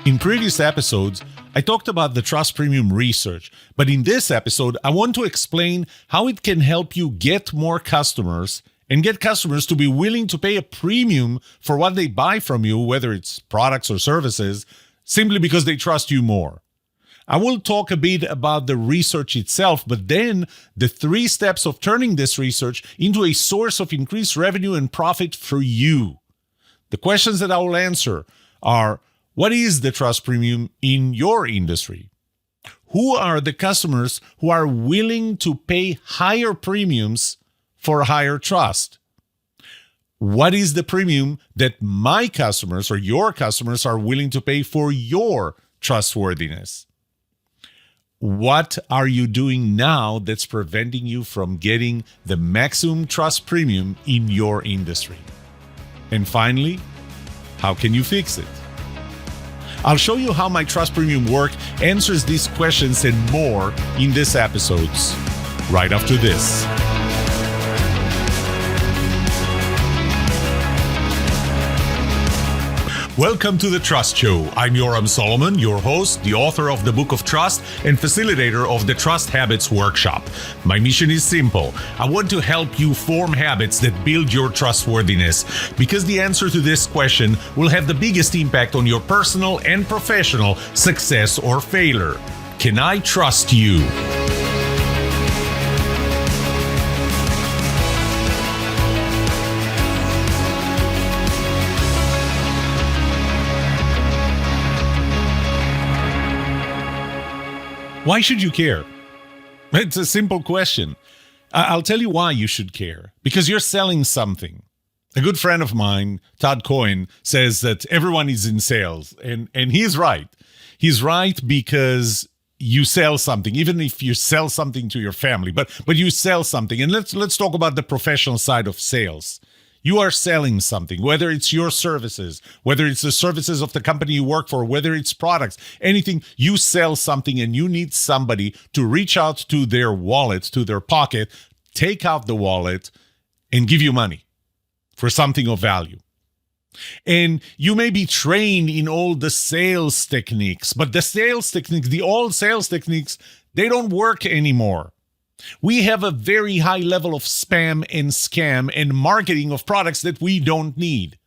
In previous episodes, I talked about the Trust Premium research, but in this episode, I want to explain how it can help you get more customers and get customers to be willing to pay a premium for what they buy from you, whether it's products or services, simply because they trust you more. I will talk a bit about the research itself, but then the 3 steps of turning this research into a source of increased revenue and profit for you. The questions that I will answer are: what is the trust premium in your industry? Who are the customers who are willing to pay higher premiums for higher trust? What is the premium that my customers or your customers are willing to pay for your trustworthiness? What are you doing now that's preventing you from getting the maximum trust premium in your industry? And finally, how can you fix it? I'll show you how my Trust Premium work answers these questions and more in this episodes, right after this. Welcome to The Trust Show. I'm Yoram Solomon, your host, the author of the Book of Trust, and facilitator of the Trust Habits Workshop. My mission is simple. I want to help you form habits that build your trustworthiness, because the answer to this question will have the biggest impact on your personal and professional success or failure. Can I trust you? Why should you care? It's a simple question. I'll tell you why you should care. Because you're selling something. A good friend of mine, Todd Cohen, says that everyone is in sales. And he's right. He's right because you sell something, even if you sell something to your family. But you sell something. And let's talk about the professional side of sales. You are selling something, whether it's your services, whether it's the services of the company you work for, whether it's products, anything. You sell something and you need somebody to reach out to their wallet, to their pocket, take out the wallet and give you money for something of value. And you may be trained in all the sales techniques, but the old sales techniques, they don't work anymore. We have a very high level of spam and scam and marketing of products that we don't need.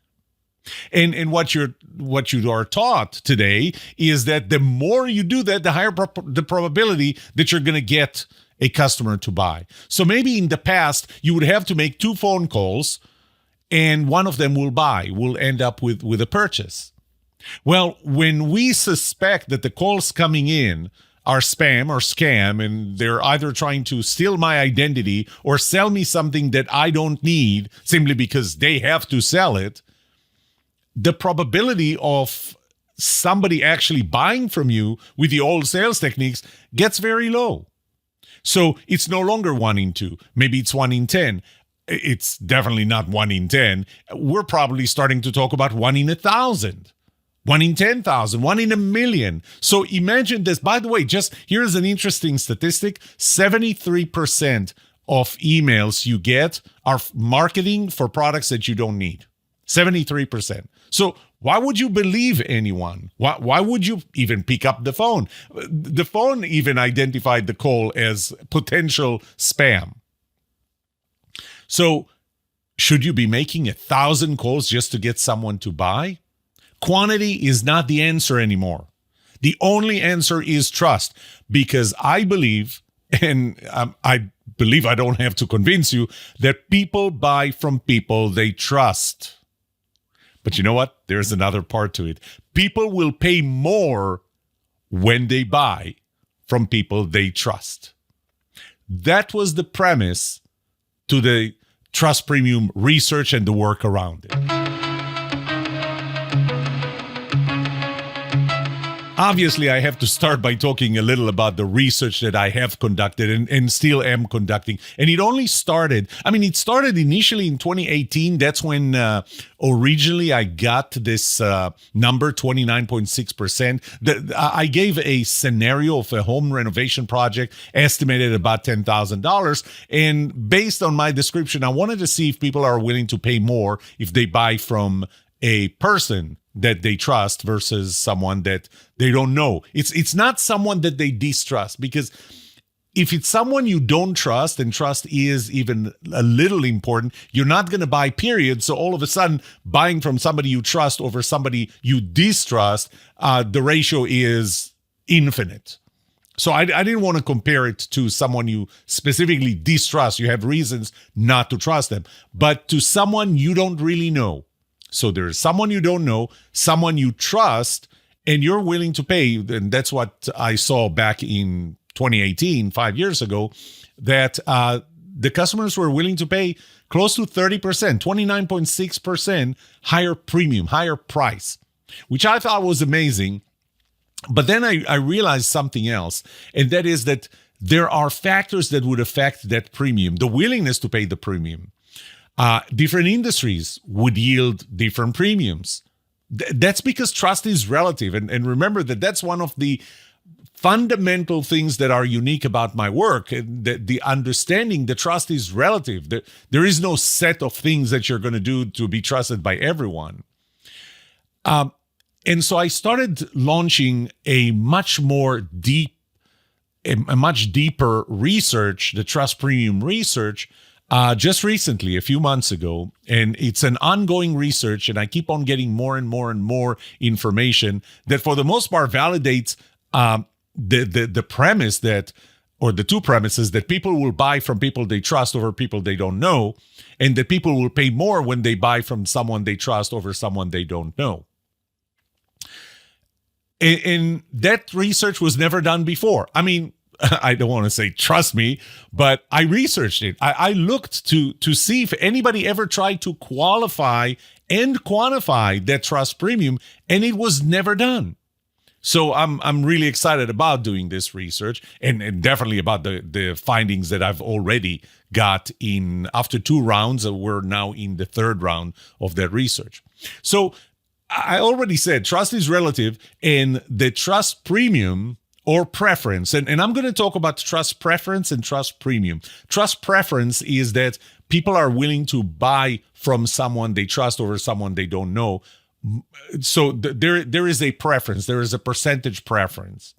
And what you are taught today is that the more you do that, the higher the probability that you're going to get a customer to buy. So maybe in the past, you would have to make 2 phone calls and one of them will end up with a purchase. Well, when we suspect that the calls coming in are spam or scam, and they're either trying to steal my identity or sell me something that I don't need simply because they have to sell it, the probability of somebody actually buying from you with the old sales techniques gets very low. So it's no longer 1 in 2. Maybe it's 1 in 10. It's definitely not 1 in 10. We're probably starting to talk about 1 in 1,000. 1 in 10,000, 1 in a million. So imagine this. By the way, just here's an interesting statistic. 73% of emails you get are marketing for products that you don't need. 73%. So why would you believe anyone? Why would you even pick up the phone? The phone even identified the call as potential spam. So should you be making 1,000 calls just to get someone to buy? Quantity is not the answer anymore. The only answer is trust, because I believe, and I believe I don't have to convince you, that people buy from people they trust. But you know what? There's another part to it. People will pay more when they buy from people they trust. That was the premise to the Trust Premium research and the work around it. Obviously, I have to start by talking a little about the research that I have conducted and still am conducting. And it only started, it started initially in 2018. That's when originally I got this number, 29.6%. I gave a scenario of a home renovation project estimated about $10,000. And based on my description, I wanted to see if people are willing to pay more if they buy from a person that they trust versus someone that they don't know. It's not someone that they distrust, because if it's someone you don't trust, and trust is even a little important, you're not going to buy, period. So all of a sudden, buying from somebody you trust over somebody you distrust, the ratio is infinite. So I didn't want to compare it to someone you specifically distrust. You have reasons not to trust them, but to someone you don't really know. So there's someone you don't know, someone you trust, and you're willing to pay. And that's what I saw back in 2018, 5 years ago, that the customers were willing to pay close to 30%, 29.6% higher premium, higher price, which I thought was amazing. But then I realized something else, and that is that there are factors that would affect that premium, the willingness to pay the premium. Different industries would yield different premiums. That's because trust is relative. And remember that that's one of the fundamental things that are unique about my work, the understanding that trust is relative. There is no set of things that you're going to do to be trusted by everyone. And so I started launching a much deeper research, the Trust Premium research, just recently, a few months ago. And it's an ongoing research, and I keep on getting more and more and more information that for the most part validates the premise that, or the two premises, that people will buy from people they trust over people they don't know, and that people will pay more when they buy from someone they trust over someone they don't know. And that research was never done before. I mean, I don't want to say trust me, but I researched it. I looked to see if anybody ever tried to qualify and quantify that trust premium, and it was never done. So I'm really excited about doing this research, and definitely about the findings that I've already got in after 2 rounds. We're now in the 3rd round of that research. So I already said trust is relative, and the trust premium or preference, and I'm going to talk about trust preference and trust premium. Trust preference is that people are willing to buy from someone they trust over someone they don't know. So there is a preference, there is a percentage preference.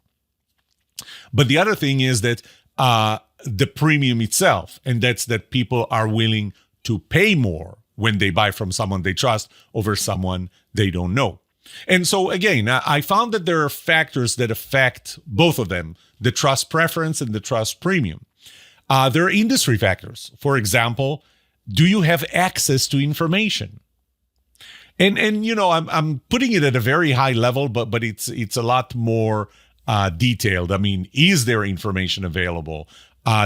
But the other thing is that the premium itself, and that's that people are willing to pay more when they buy from someone they trust over someone they don't know. And so again, I found that there are factors that affect both of them, the trust preference and the trust premium. There are industry factors. For example, do you have access to information? And you know, I'm putting it at a very high level, but it's a lot more detailed. I mean, is there information available?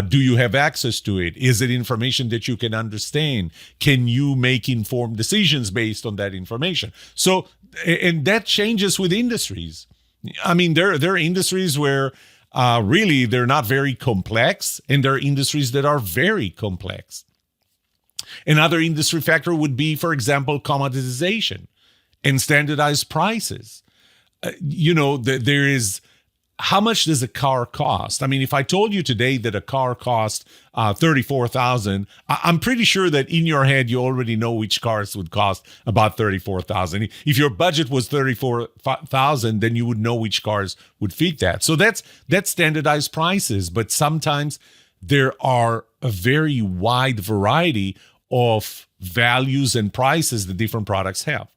Do you have access to it? Is it information that you can understand? Can you make informed decisions based on that information? So, and that changes with industries. I mean, there are industries where really they're not very complex, and there are industries that are very complex. Another industry factor would be, for example, commoditization and standardized prices. There is, how much does a car cost? I mean, if I told you today that a car costs $34,000, I'm pretty sure that in your head you already know which cars would cost about $34,000. If your budget was $34,000, then you would know which cars would fit that. So that's standardized prices. But sometimes there are a very wide variety of values and prices that different products have.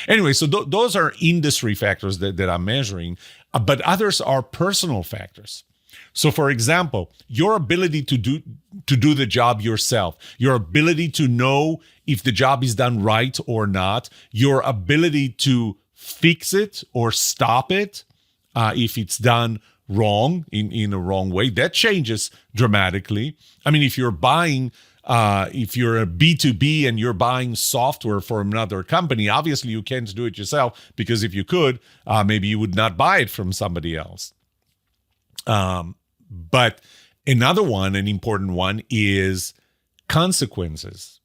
Anyway, so those are industry factors that I'm measuring, but others are personal factors. So for example, your ability to do the job yourself, your ability to know if the job is done right or not, your ability to fix it or stop it if it's done wrong, in a wrong way, that changes dramatically. I mean, if you're buying if you're a B2B and you're buying software from another company, obviously you can't do it yourself, because if you could, maybe you would not buy it from somebody else. But another one, an important one, is consequences.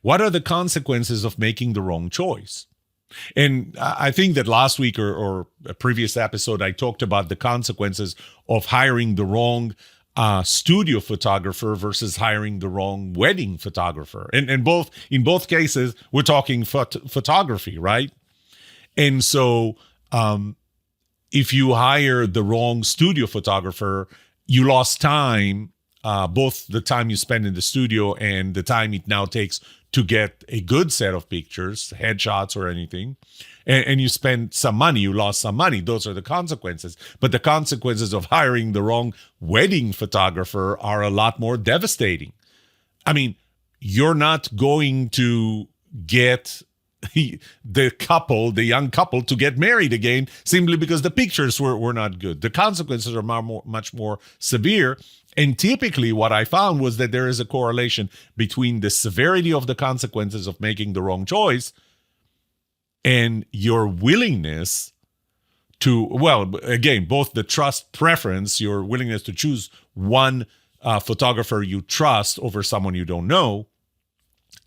What are the consequences of making the wrong choice? And I think that last week or a previous episode, I talked about the consequences of hiring the wrong studio photographer versus hiring the wrong wedding photographer. And in both cases, we're talking photography, right? And so if you hire the wrong studio photographer, you lost time, both the time you spend in the studio and the time it now takes to get a good set of pictures, headshots or anything. And you spend some money, you lost some money. Those are the consequences. But the consequences of hiring the wrong wedding photographer are a lot more devastating. I mean, you're not going to get the young couple to get married again simply because the pictures were not good. The consequences are much more severe. And typically what I found was that there is a correlation between the severity of the consequences of making the wrong choice and your willingness to, well, again, both the trust preference, your willingness to choose one photographer you trust over someone you don't know,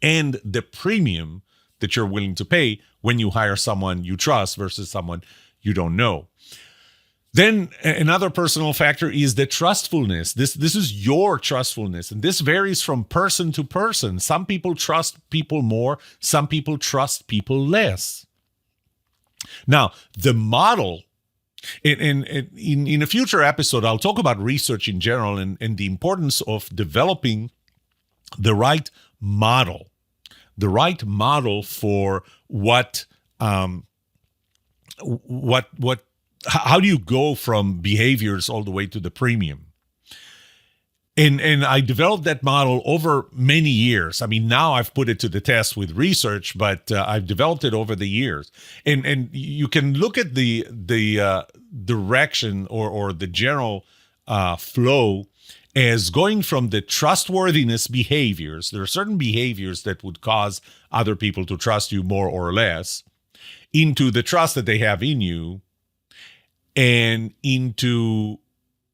and the premium that you're willing to pay when you hire someone you trust versus someone you don't know. Then another personal factor is the trustfulness. This is your trustfulness, and this varies from person to person. Some people trust people more, some people trust people less. Now, the model, in a future episode, I'll talk about research in general and the importance of developing the right model for how do you go from behaviors all the way to the premium? And I developed that model over many years. I mean, now I've put it to the test with research, but I've developed it over the years. And you can look at the direction or the general flow as going from the trustworthiness behaviors. There are certain behaviors that would cause other people to trust you more or less, into the trust that they have in you, and into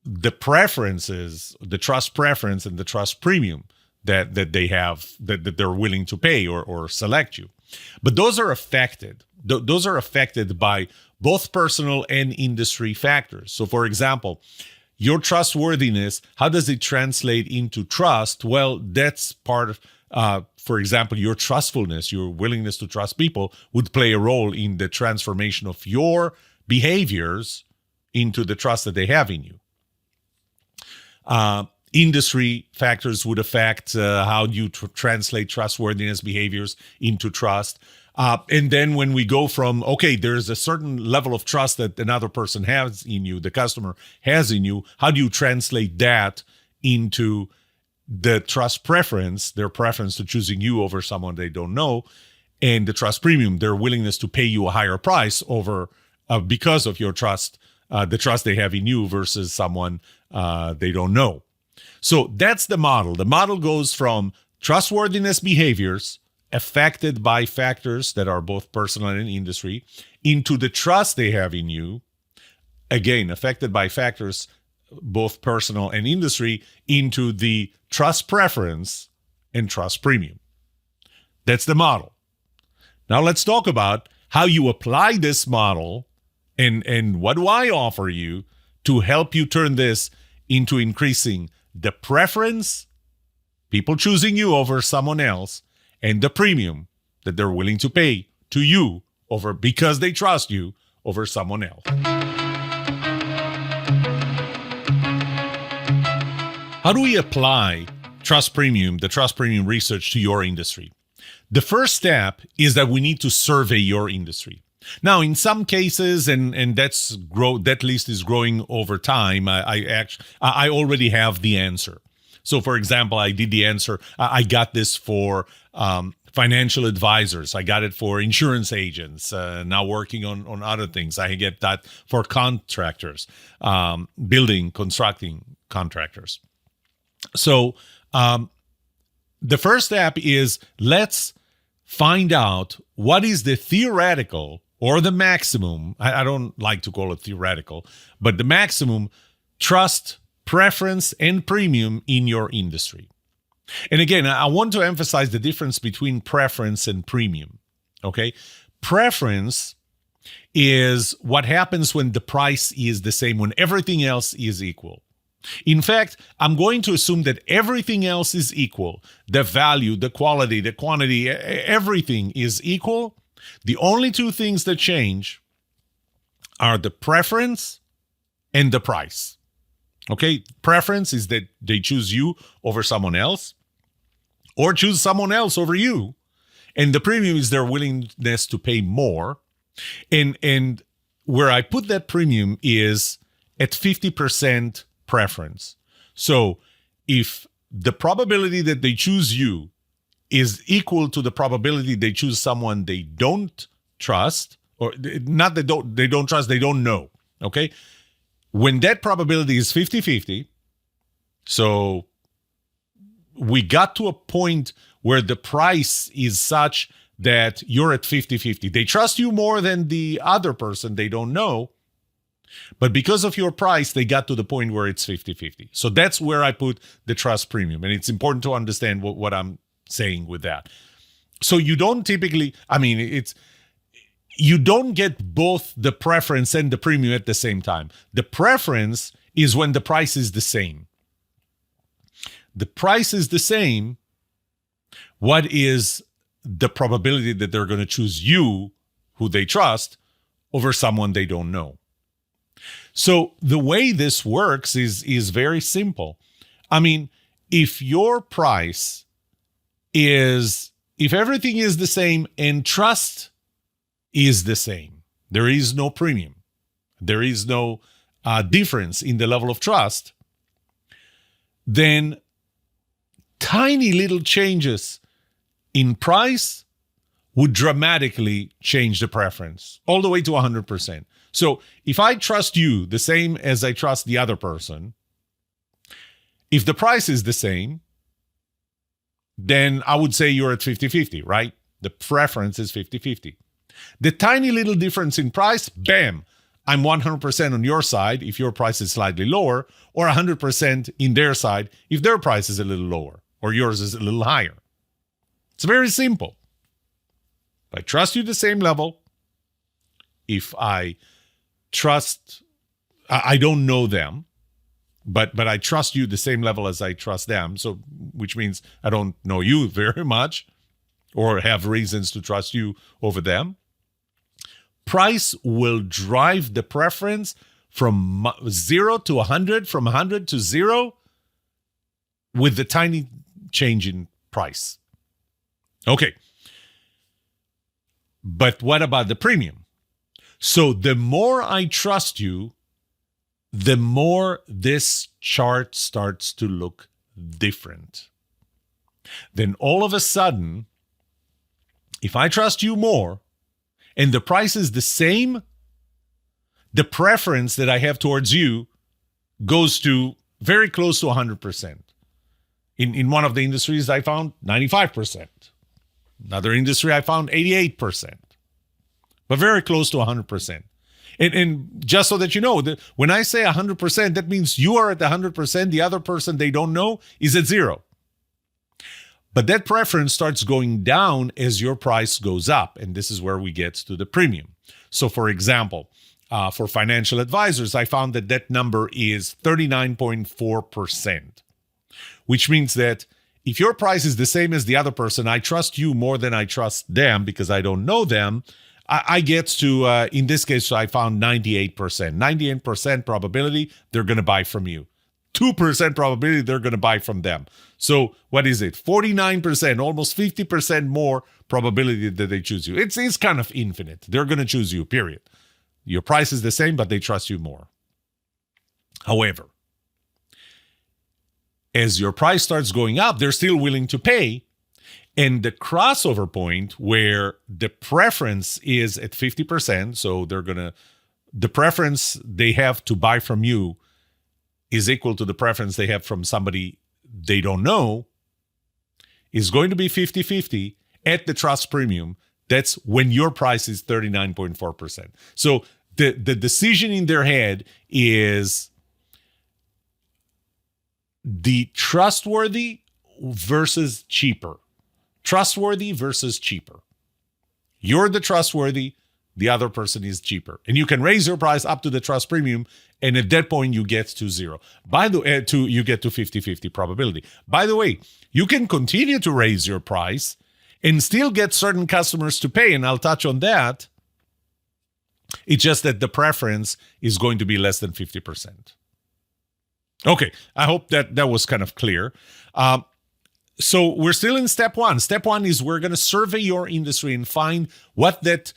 the preferences, the trust preference and the trust premium that they have, that they're willing to pay or select you. But those are affected. Those are affected by both personal and industry factors. So for example, your trustworthiness, how does it translate into trust? Well, that's part of, for example, your trustfulness, your willingness to trust people would play a role in the transformation of your behaviors into the trust that they have in you. Industry factors would affect how you translate trustworthiness behaviors into trust. And then when we go from, okay, there's a certain level of trust that another person has in you, the customer has in you, how do you translate that into the trust preference, their preference to choosing you over someone they don't know, and the trust premium, their willingness to pay you a higher price over because of your trust, the trust they have in you versus someone they don't know. So that's the model. The model goes from trustworthiness behaviors affected by factors that are both personal and industry into the trust they have in you, again, affected by factors both personal and industry, into the trust preference and trust premium. That's the model. Now let's talk about how you apply this model and what do I offer you to help you turn this into increasing the preference, people choosing you over someone else, and the premium that they're willing to pay to you over because they trust you over someone else. How do we apply trust premium, the trust premium research to your industry? The first step is that we need to survey your industry. Now, in some cases, and that list is growing over time, I already have the answer. So, for example, I did the answer. I got this for financial advisors. I got it for insurance agents. Now working on other things. I get that for contractors, building, constructing contractors. So, the first step is let's find out what is the theoretical or the maximum, I don't like to call it theoretical, but the maximum trust, preference, and premium in your industry. And again, I want to emphasize the difference between preference and premium, okay? Preference is what happens when the price is the same, when everything else is equal. In fact, I'm going to assume that everything else is equal. The value, the quality, the quantity, everything is equal. The only two things that change are the preference and the price. Okay? Preference is that they choose you over someone else or choose someone else over you. And the premium is their willingness to pay more. And where I put that premium is at 50% preference. So if the probability that they choose you is equal to the probability they choose someone they don't trust, or not they don't trust, they don't know, okay? When that probability is 50-50, so we got to a point where the price is such that you're at 50-50. They trust you more than the other person they don't know, but because of your price, they got to the point where it's 50-50. So that's where I put the trust premium. And it's important to understand what I'm saying with that. So you don't typically, you don't get both the preference and the premium at the same time. The preference is when the price is the same. The price is the same. What is the probability that they're going to choose you, who they trust, over someone they don't know? So the way this works is very simple. If your price if everything is the same and trust is the same, there is no premium, there is no difference in the level of trust, then tiny little changes in price would dramatically change the preference all the way to 100%. So if I trust you the same as I trust the other person, if the price is the same, then I would say you're at 50-50, right? The preference is 50-50. The tiny little difference in price, bam, I'm 100% on your side if your price is slightly lower, or 100% in their side if their price is a little lower or yours is a little higher. It's very simple. If I trust you the same level, if I don't know them, but I trust you the same level as I trust them, so which means I don't know you very much or have reasons to trust you over them, price will drive the preference from 0 to 100, from 100 to 0 with the tiny change in price. Okay. But what about the premium? So the more I trust you, the more this chart starts to look different. Then all of a sudden, if I trust you more and the price is the same, the preference that I have towards you goes to very close to 100%. In one of the industries, I found 95%. Another industry, I found 88%. But very close to 100%. And just so that you know, that when I say 100%, that means you are at 100%, the other person they don't know is at 0. But that preference starts going down as your price goes up, and this is where we get to the premium. So for example, for financial advisors, I found that number is 39.4%, which means that if your price is the same as the other person, I trust you more than I trust them because I don't know them. I get to, in this case, I found 98%. 98% probability they're going to buy from you. 2% probability they're going to buy from them. So what is it? 49%, almost 50% more probability that they choose you. It's kind of infinite. They're going to choose you, period. Your price is the same, but they trust you more. However, as your price starts going up, they're still willing to pay. And the crossover point where the preference is at 50%, so the preference they have to buy from you is equal to the preference they have from somebody they don't know, is going to be 50-50 at the trust premium. That's when your price is 39.4%. So the decision in their head is the trustworthy versus cheaper. Trustworthy versus cheaper. You're the trustworthy, the other person is cheaper. And you can raise your price up to the trust premium, and at that point you get to zero. You get to 50-50 probability. By the way, you can continue to raise your price and still get certain customers to pay, and I'll touch on that. It's just that the preference is going to be less than 50%. Okay, I hope that was kind of clear. So we're still in step one. Step one is we're going to survey your industry and find what that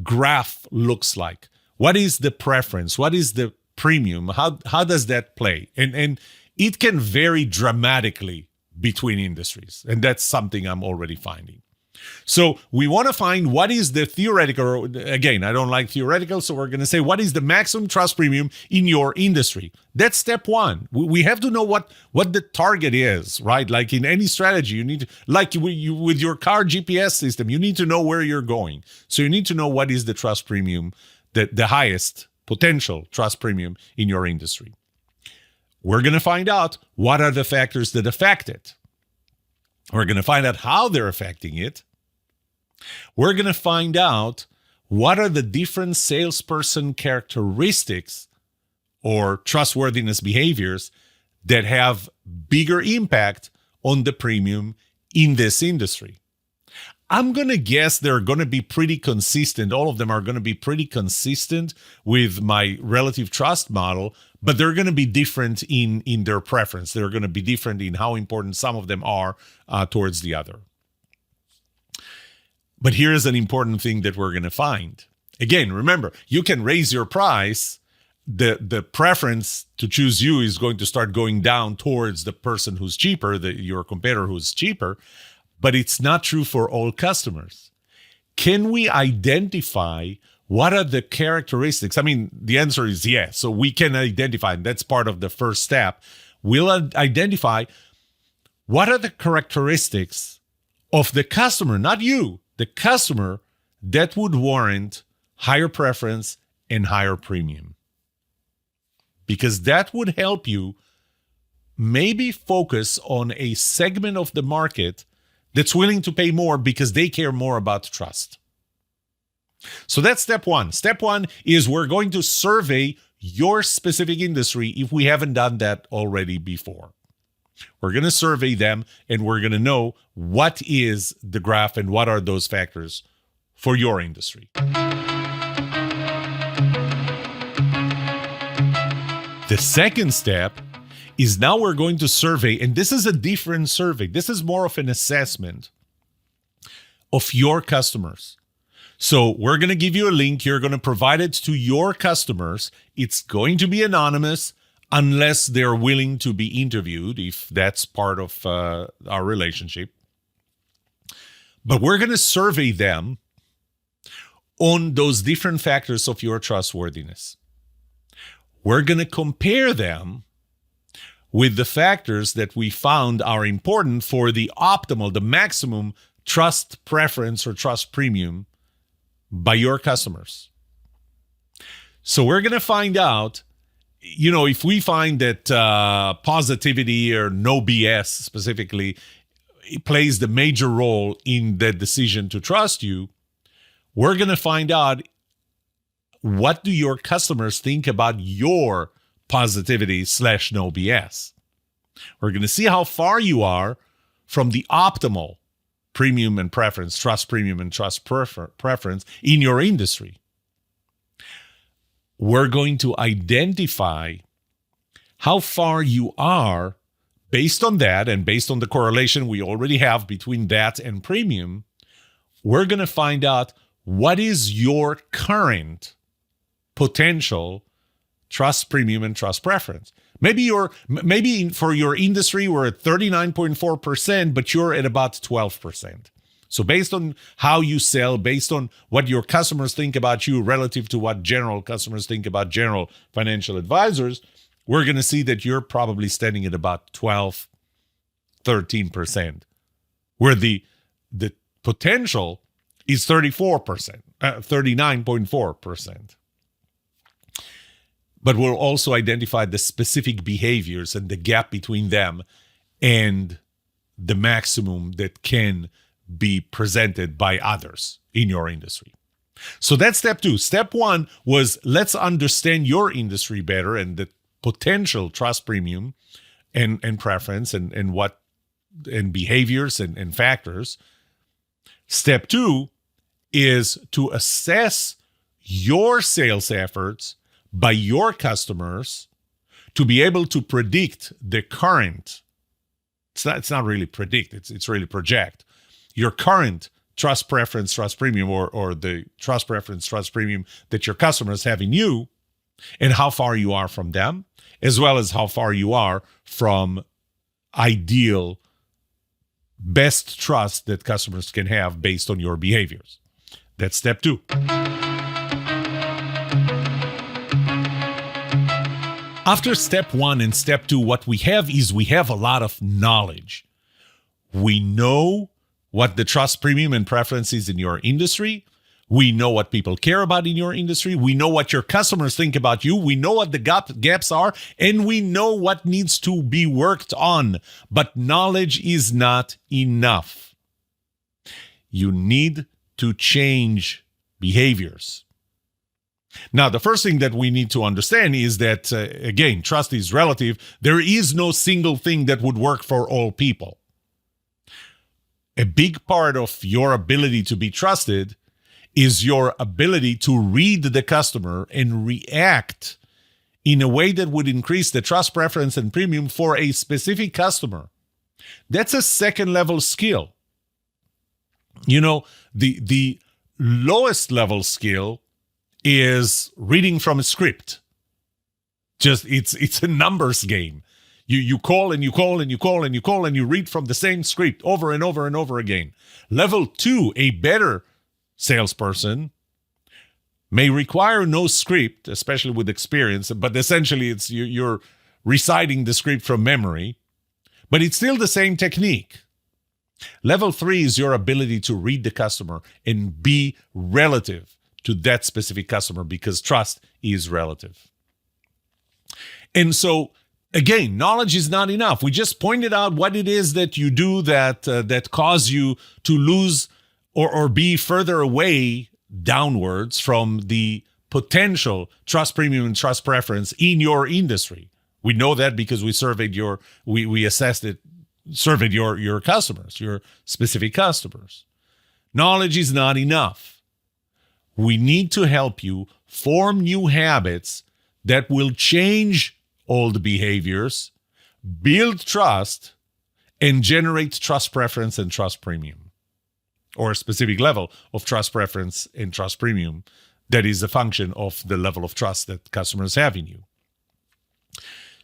graph looks like. What is the preference? What is the premium? How does that play? And it can vary dramatically between industries. And that's something I'm already finding. So we want to find what is the theoretical, again, I don't like theoretical, so we're going to say what is the maximum trust premium in your industry. That's step one. We have to know what the target is, right? Like in any strategy, you need to, like with your car GPS system, you need to know where you're going. So you need to know what is the trust premium, the highest potential trust premium in your industry. We're going to find out what are the factors that affect it. We're going to find out how they're affecting it. We're going to find out what are the different salesperson characteristics or trustworthiness behaviors that have bigger impact on the premium in this industry. I'm going to guess they're going to be pretty consistent. All of them are going to be pretty consistent with my relative trust model, but they're going to be different in their preference. They're going to be different in how important some of them are towards the other. But here's an important thing that we're going to find. Again, remember, you can raise your price. The preference to choose you is going to start going down towards the person who's cheaper, your competitor who's cheaper, but it's not true for all customers. Can we identify what are the characteristics? I mean, the answer is yes. So we can identify, and that's part of the first step. We'll identify what are the characteristics of the customer, not you, the customer, that would warrant higher preference and higher premium. Because that would help you maybe focus on a segment of the market that's willing to pay more because they care more about trust. So that's step one. Step one is we're going to survey your specific industry if we haven't done that already before. We're going to survey them and we're going to know what is the graph and what are those factors for your industry. The second step is now we're going to survey, and this is a different survey. This is more of an assessment of your customers. So we're going to give you a link. You're going to provide it to your customers. It's going to be anonymous unless they're willing to be interviewed, if that's part of our relationship. But we're going to survey them on those different factors of your trustworthiness. We're going to compare them with the factors that we found are important for the optimal, the maximum trust preference or trust premium by your customers. So we're going to find out, if we find that positivity or no BS specifically plays the major role in the decision to trust you, we're going to find out what do your customers think about your positivity / no BS. We're going to see how far you are from the optimal premium and preference, trust premium and trust preference in your industry. We're going to identify how far you are based on that and based on the correlation we already have between that and premium. We're going to find out what is your current potential trust premium and trust preference. Maybe for your industry, we're at 39.4%, but you're at about 12%. So based on how you sell, based on what your customers think about you relative to what general customers think about general financial advisors, we're going to see that you're probably standing at about 12, 13%, where the potential is 39.4%. But we'll also identify the specific behaviors and the gap between them and the maximum that can be presented by others in your industry. So that's step 2. Step 1 was let's understand your industry better and the potential trust premium and preference and what and behaviors and factors. Step 2 is to assess your sales efforts by your customers to be able to predict the current. It's not really predict, it's really project your current trust preference, trust premium, or the trust preference, trust premium that your customers have in you, and how far you are from them, as well as how far you are from ideal best trust that customers can have based on your behaviors. That's step 2. After step 1 and step 2, what we have is we have a lot of knowledge. We know what the trust premium and preference is in your industry. We know what people care about in your industry. We know what your customers think about you. We know what the gaps are, and we know what needs to be worked on. But knowledge is not enough. You need to change behaviors. Now, the first thing that we need to understand is that, again, trust is relative. There is no single thing that would work for all people. A big part of your ability to be trusted is your ability to read the customer and react in a way that would increase the trust preference and premium for a specific customer. That's a second-level skill. You know, the lowest level skill is reading from a script. Just it's a numbers game. You call and you call and you call and you call and you read from the same script over and over and over again. Level 2, a better salesperson, may require no script, especially with experience, but essentially it's you're reciting the script from memory, but it's still the same technique. Level 3 is your ability to read the customer and be relative to that specific customer, because trust is relative. And so, again, knowledge is not enough. We just pointed out what it is that you do that cause you to lose or be further away downwards from the potential trust premium and trust preference in your industry. We know that because we surveyed we assessed it, surveyed your customers, your specific customers. Knowledge is not enough. We need to help you form new habits that will change old behaviors, build trust, and generate trust preference and trust premium, or a specific level of trust preference and trust premium that is a function of the level of trust that customers have in you.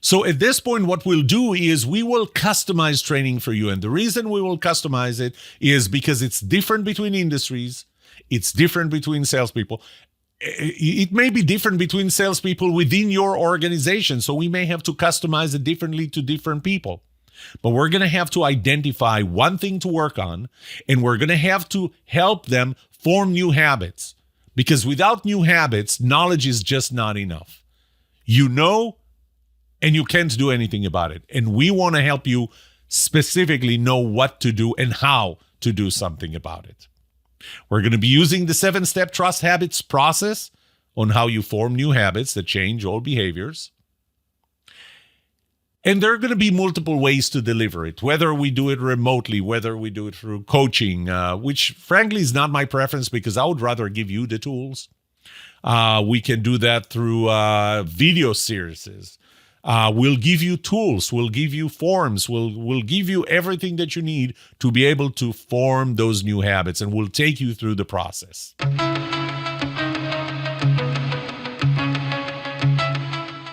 So at this point, what we'll do is we will customize training for you. And the reason we will customize it is because it's different between industries. It's different between salespeople. It may be different between salespeople within your organization. So we may have to customize it differently to different people. But we're going to have to identify one thing to work on, and we're going to have to help them form new habits. Because without new habits, knowledge is just not enough. You know, and you can't do anything about it. And we want to help you specifically know what to do and how to do something about it. We're going to be using the 7-step trust habits process on how you form new habits that change old behaviors. And there are going to be multiple ways to deliver it, whether we do it remotely, whether we do it through coaching, which frankly is not my preference because I would rather give you the tools. We can do that through video series. We'll give you tools, we'll give you forms, we'll give you everything that you need to be able to form those new habits, and we'll take you through the process.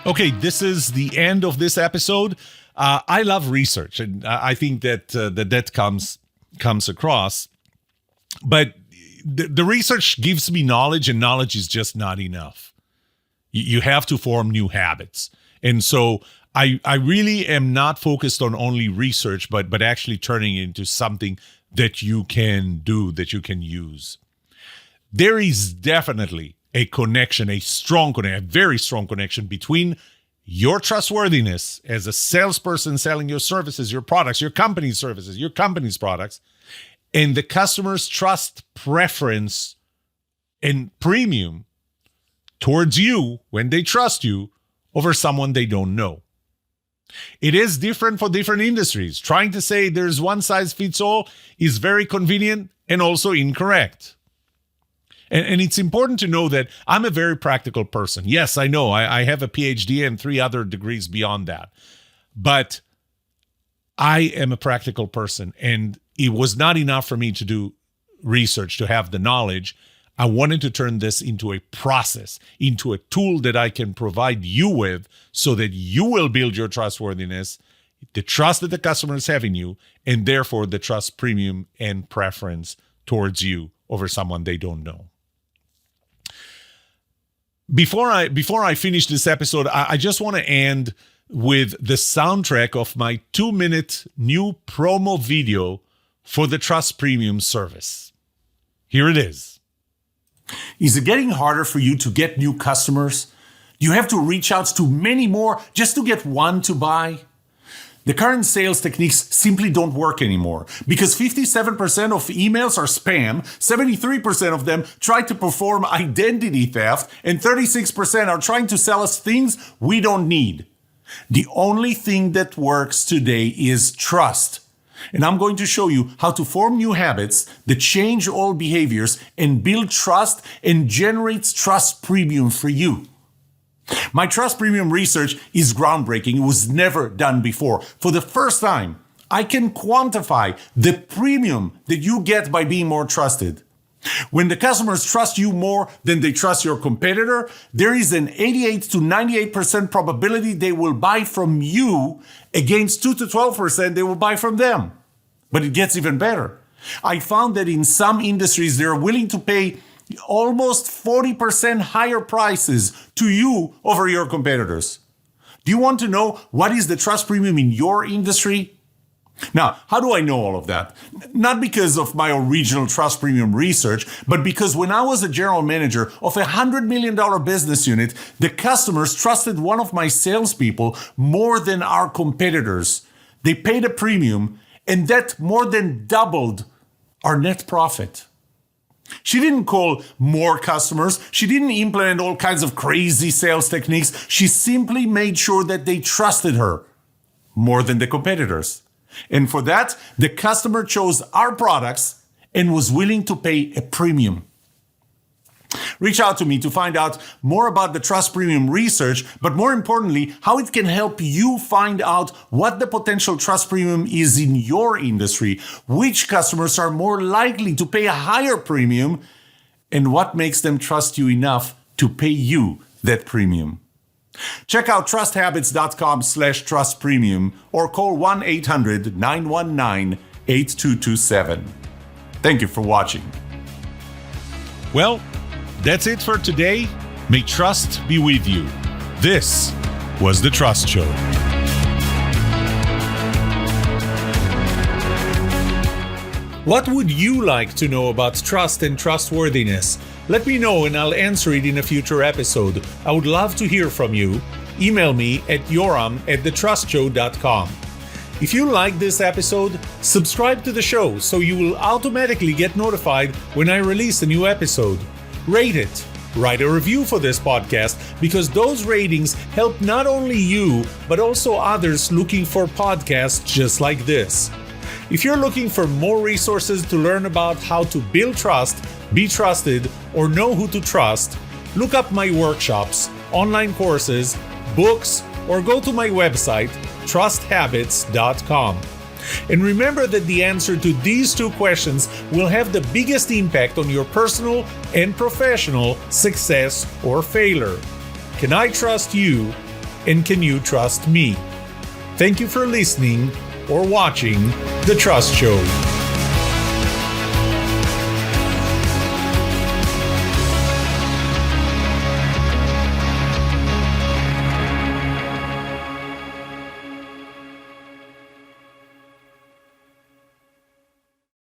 Okay, this is the end of this episode. I love research, and I think that comes across. But the research gives me knowledge, and knowledge is just not enough. You have to form new habits. And so I really am not focused on only research, but actually turning it into something that you can do, that you can use. There is definitely a connection, a very strong connection between your trustworthiness as a salesperson selling your services, your products, your company's services, your company's products, and the customer's trust preference and premium towards you when they trust you over someone they don't know. It is different for different industries. Trying to say there's one size fits all is very convenient and also incorrect. And it's important to know that I'm a very practical person. Yes, I know I have a PhD and 3 other degrees beyond that. But I am a practical person, and it was not enough for me to do research, to have the knowledge. I wanted to turn this into a process, into a tool that I can provide you with so that you will build your trustworthiness, the trust that the customers have in you, and therefore the trust premium and preference towards you over someone they don't know. Before I finish this episode, I just want to end with the soundtrack of my 2-minute new promo video for the Trust Premium service. Here it is. Is it getting harder for you to get new customers? Do you have to reach out to many more just to get one to buy? The current sales techniques simply don't work anymore because 57% of emails are spam, 73% of them try to perform identity theft, and 36% are trying to sell us things we don't need. The only thing that works today is trust. And I'm going to show you how to form new habits that change all behaviors and build trust and generates trust premium for you. My trust premium research is groundbreaking. It was never done before. For the first time, I can quantify the premium that you get by being more trusted. When the customers trust you more than they trust your competitor, there is an 88 to 98% probability they will buy from you against 2 to 12% they will buy from them. But it gets even better. I found that in some industries, they're willing to pay almost 40% higher prices to you over your competitors. Do you want to know what is the trust premium in your industry? Now, how do I know all of that? Not because of my original trust premium research, but because when I was a general manager of a $100 million business unit, the customers trusted one of my salespeople more than our competitors. They paid a premium, and that more than doubled our net profit. She didn't call more customers. She didn't implement all kinds of crazy sales techniques. She simply made sure that they trusted her more than the competitors. And for that, the customer chose our products and was willing to pay a premium. Reach out to me to find out more about the Trust Premium research, but more importantly, how it can help you find out what the potential Trust Premium is in your industry, which customers are more likely to pay a higher premium, and what makes them trust you enough to pay you that premium. Check out trusthabits.com/trustpremium or call 1-800-919-8227. Thank you for watching. Well, that's it for today. May trust be with you. This was The Trust Show. What would you like to know about trust and trustworthiness? Let me know and I'll answer it in a future episode. I would love to hear from you. Email me at yoram@thetrustshow.com. If you like this episode, subscribe to the show so you will automatically get notified when I release a new episode. Rate it. Write a review for this podcast because those ratings help not only you, but also others looking for podcasts just like this. If you're looking for more resources to learn about how to build trust, be trusted, or know who to trust, look up my workshops, online courses, books, or go to my website, trusthabits.com. And remember that the answer to these 2 questions will have the biggest impact on your personal and professional success or failure. Can I trust you? And can you trust me? Thank you for listening or watching The Trust Show.